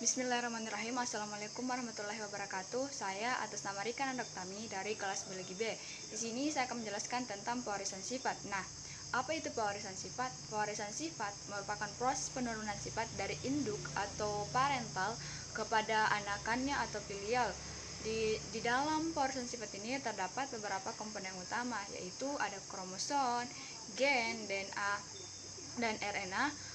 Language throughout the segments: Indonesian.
Bismillahirrahmanirrahim. Assalamualaikum warahmatullahi wabarakatuh. Saya atas nama Rika Nandaktami dari kelas Biologi B. Di sini saya akan menjelaskan tentang pewarisan sifat. Nah, apa itu pewarisan sifat? Pewarisan sifat merupakan proses penurunan sifat dari induk atau parental kepada anakannya atau filial. Di dalam pewarisan sifat ini terdapat beberapa komponen utama, yaitu ada kromosom, gen, DNA, dan RNA,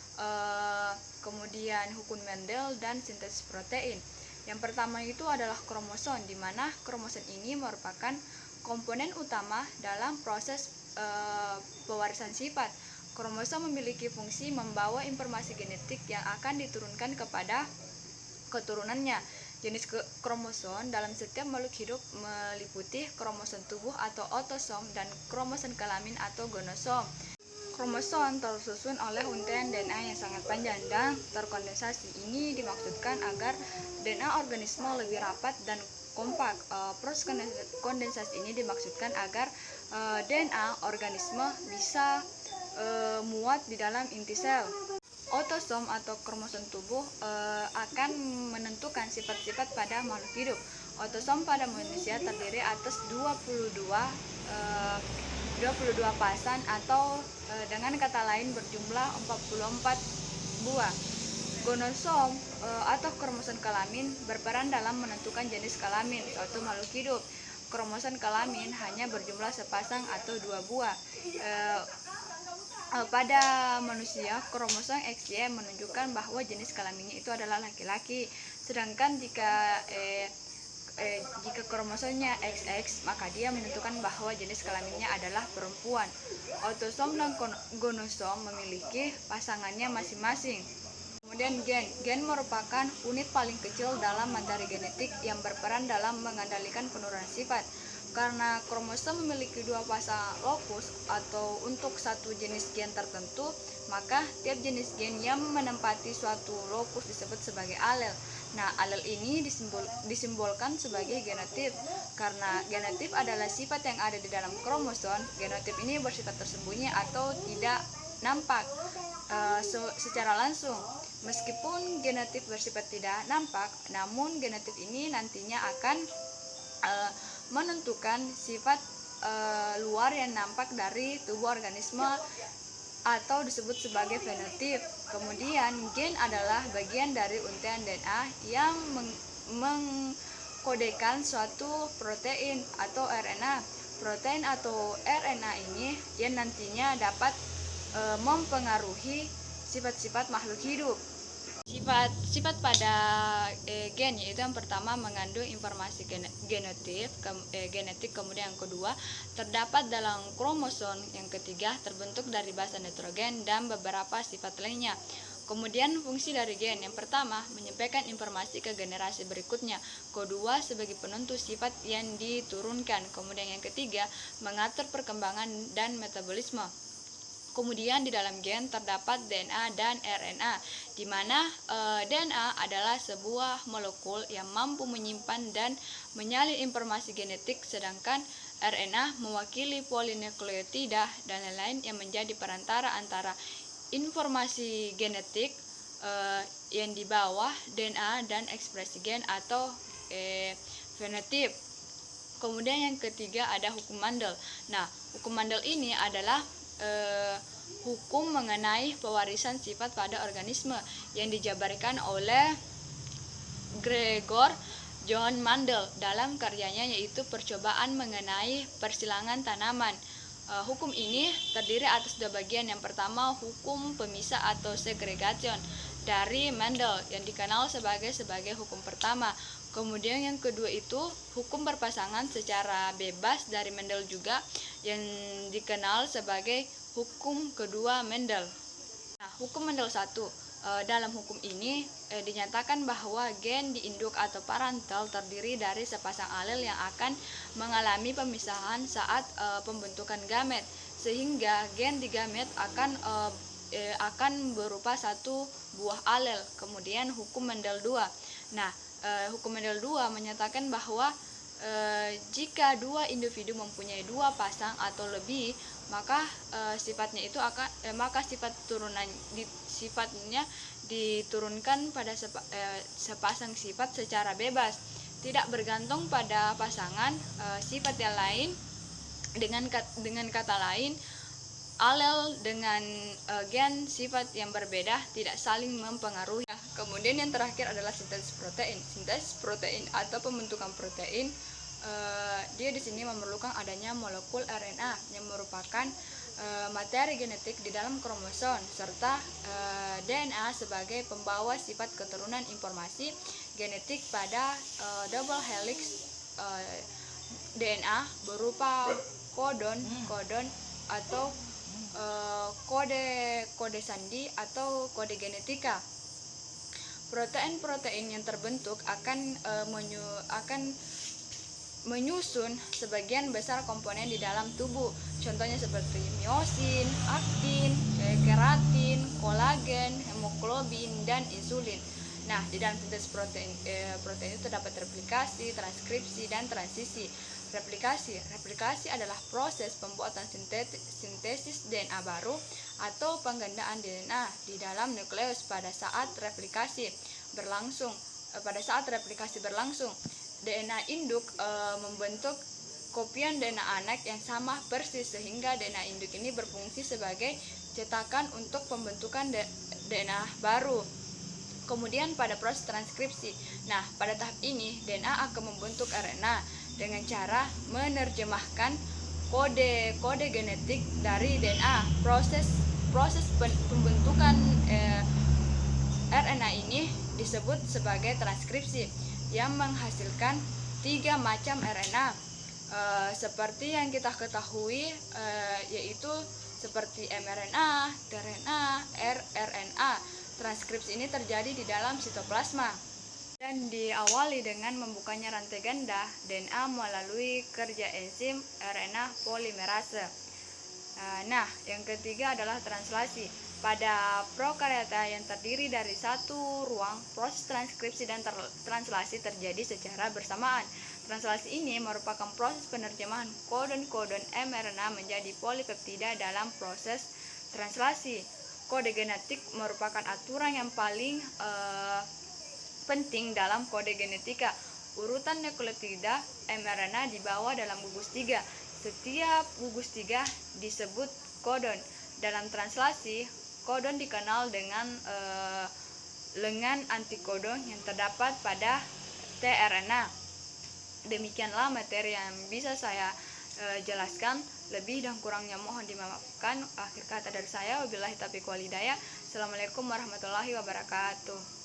kemudian hukum Mendel dan sintesis protein. Yang pertama itu adalah kromosom, di mana kromosom ini merupakan komponen utama dalam proses pewarisan sifat. Kromosom memiliki fungsi membawa informasi genetik yang akan diturunkan kepada keturunannya. Jenis kromosom dalam setiap makhluk hidup meliputi kromosom tubuh atau otosom dan kromosom kelamin atau gonosom. Kromosom tersusun oleh untaian DNA yang sangat panjang dan terkondensasi. Ini dimaksudkan agar DNA organisme lebih rapat dan kompak. Proses kondensasi ini dimaksudkan agar DNA organisme bisa muat di dalam inti sel. Otosom atau kromosom tubuh akan menentukan sifat-sifat pada makhluk hidup. Otosom pada manusia terdiri atas 22 pasang atau dengan kata lain berjumlah 44 buah. Gonosom atau kromosom kelamin berperan dalam menentukan jenis kelamin suatu makhluk hidup. Kromosom kelamin hanya berjumlah sepasang atau 2 buah. Pada manusia, kromosom XY menunjukkan bahwa jenis kelaminnya itu adalah laki-laki. Sedangkan jika kromosomnya XX, maka dia menentukan bahwa jenis kelaminnya adalah perempuan. Otosom dan gonosom memiliki pasangannya masing-masing. Kemudian gen merupakan unit paling kecil dalam materi genetik yang berperan dalam mengendalikan penurunan sifat. Karena kromosom memiliki 2 pasang lokus atau untuk satu jenis gen tertentu, maka tiap jenis gen yang menempati suatu lokus disebut sebagai alel. Nah, alel ini disimbolkan sebagai genotip. Karena genotip adalah sifat yang ada di dalam kromosom, genotip ini bersifat tersembunyi atau tidak nampak secara langsung. Meskipun genotip bersifat tidak nampak, namun genotip ini nantinya akan menentukan sifat luar yang nampak dari tubuh organisme atau disebut sebagai fenotip. Kemudian gen adalah bagian dari untaian DNA yang mengkodekan suatu protein atau RNA. Protein atau RNA ini yang nantinya dapat mempengaruhi sifat-sifat makhluk hidup. Sifat pada gen yaitu yang pertama mengandung informasi genetik, kemudian yang kedua terdapat dalam kromosom, yang ketiga terbentuk dari basa nitrogen dan beberapa sifat lainnya. Kemudian fungsi dari gen yang pertama menyampaikan informasi ke generasi berikutnya, kedua sebagai penentu sifat yang diturunkan, kemudian yang ketiga mengatur perkembangan dan metabolisme. Kemudian di dalam gen terdapat DNA dan RNA, di mana DNA adalah sebuah molekul yang mampu menyimpan dan menyalin informasi genetik, sedangkan RNA mewakili polinukleotida dan lain-lain yang menjadi perantara antara informasi genetik yang di bawah DNA dan ekspresi gen atau fenotip. Kemudian yang ketiga ada hukum Mendel. Nah, hukum Mendel ini adalah hukum mengenai pewarisan sifat pada organisme yang dijabarkan oleh Gregor John Mendel dalam karyanya yaitu Percobaan mengenai Persilangan Tanaman. Hukum ini terdiri atas 2 bagian. Yang pertama hukum pemisah atau segregation dari Mendel yang dikenal sebagai hukum pertama. Kemudian yang kedua itu hukum berpasangan secara bebas dari Mendel juga yang dikenal sebagai hukum kedua Mendel. Nah, hukum Mendel 1. Dalam hukum ini dinyatakan bahwa gen di induk atau parental terdiri dari sepasang alel yang akan mengalami pemisahan saat pembentukan gamet, sehingga gen di gamet akan berupa satu buah alel. Kemudian hukum Mendel 2. Nah, hukum Mendel 2 menyatakan bahwa jika 2 individu mempunyai 2 pasang atau lebih, maka sifatnya itu akan maka sifatnya diturunkan pada sepasang sifat secara bebas, tidak bergantung pada pasangan sifat yang lain. Dengan kata lain, alel dengan gen sifat yang berbeda tidak saling mempengaruhi. Kemudian yang terakhir adalah sintesis protein. Sintesis protein atau pembentukan protein, dia di sini memerlukan adanya molekul RNA yang merupakan materi genetik di dalam kromosom serta DNA sebagai pembawa sifat keturunan informasi genetik pada double helix DNA berupa kodon atau kode sandi atau kode genetika. Protein-protein yang terbentuk akan menyusun sebagian besar komponen di dalam tubuh. Contohnya seperti miosin, aktin, keratin, kolagen, hemoglobin, dan insulin. Nah, di dalam sintesis protein itu terdapat replikasi, transkripsi, dan transisi. Replikasi adalah proses pembuatan sintesis DNA baru atau penggandaan DNA di dalam nukleus pada saat replikasi berlangsung. DNA induk membentuk kopian DNA anak yang sama persis sehingga DNA induk ini berfungsi sebagai cetakan untuk pembentukan DNA baru. Kemudian pada proses transkripsi. Nah, pada tahap ini DNA akan membentuk RNA dengan cara menerjemahkan kode genetik dari DNA. Proses pembentukan RNA ini disebut sebagai transkripsi yang menghasilkan 3 macam RNA seperti yang kita ketahui, yaitu seperti mRNA, tRNA, rRNA. Transkripsi ini terjadi di dalam sitoplasma dan diawali dengan membukanya rantai ganda DNA melalui kerja enzim RNA polimerase. Nah, yang ketiga adalah translasi. Pada prokariota yang terdiri dari satu ruang, proses transkripsi dan translasi terjadi secara bersamaan. Translasi ini merupakan proses penerjemahan kodon-kodon mRNA menjadi polipeptida dalam proses translasi. Kode genetik merupakan aturan yang paling penting dalam kode genetika. Urutan nukleotida mRNA dibawa dalam gugus 3. Setiap gugus 3 disebut kodon. Dalam translasi, kodon dikenal dengan lengan antikodon yang terdapat pada tRNA. Demikianlah materi yang bisa saya jelaskan. Lebih dan kurangnya mohon dimaafkan. Akhir kata dari saya, wabillahi taufiq wal hidayah. Assalamualaikum warahmatullahi wabarakatuh.